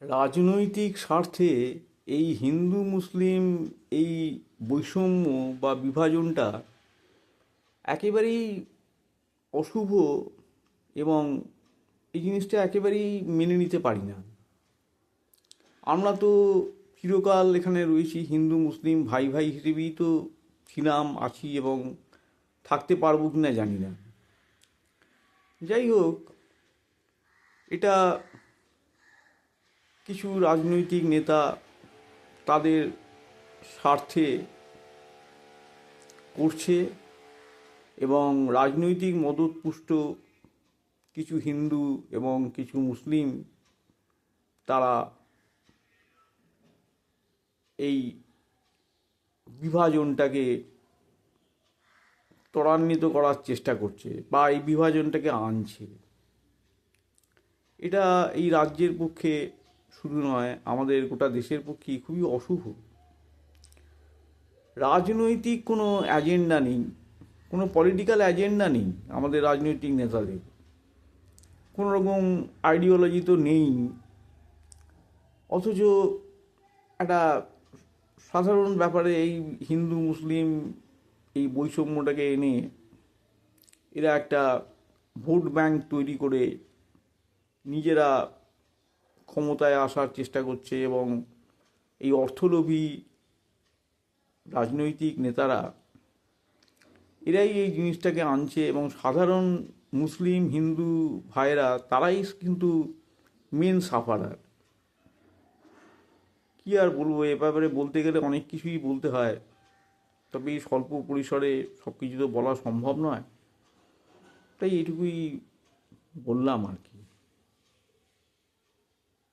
রাজনৈতিক স্বার্থে এই হিন্দু মুসলিম এই বৈষম্য বা বিভাজনটা একেবারেই অশুভ এবং এই জিনিসটা একেবারেই মেনে নিতে পারি না। আমরা তো চিরকাল এখানে রয়েছি, হিন্দু মুসলিম ভাই ভাই হিসেবেই তো ছিলাম, আছি এবং থাকতে পারবো কি না জানি না। যাই হোক, এটা কিছু রাজনৈতিক নেতা তাদের স্বার্থে করছে এবং রাজনৈতিক মদতপুষ্ট কিছু হিন্দু এবং কিছু মুসলিম তারা এই বিভাজনটাকে ত্বরান্বিত করার চেষ্টা করছে বা এই বিভাজনটাকে আনছে। এটা এই রাজ্যের পক্ষে শুধু নয়, আমাদের গোটা দেশের পক্ষে খুবই অশুভ। রাজনৈতিক কোনো এজেন্ডা নেই, কোনো পলিটিক্যাল এজেন্ডা নেই আমাদের রাজনৈতিক নেতাদের, কোনো রকম আইডিওলজি তো নেই, অথচ একটা সাধারণ ব্যাপারে এই হিন্দু মুসলিম এই বৈষম্যটাকে এনে এরা একটা ভোট ব্যাংক তৈরি করে নিজেরা ক্ষমতায় আসার চেষ্টা করছে এবং এই অর্থলোভী রাজনৈতিক নেতারা এরাই এই জিনিসটাকে আনছে এবং সাধারণ মুসলিম হিন্দু ভাইয়েরা তারাই কিন্তু মেন সাফারার। কী আর বলবো, এ ব্যাপারে বলতে গেলে অনেক কিছুই বলতে হয়, তবে এই স্বল্প পরিসরে সব কিছু তো বলা সম্ভব নয়, তাই এটুকুই বললাম আর কি।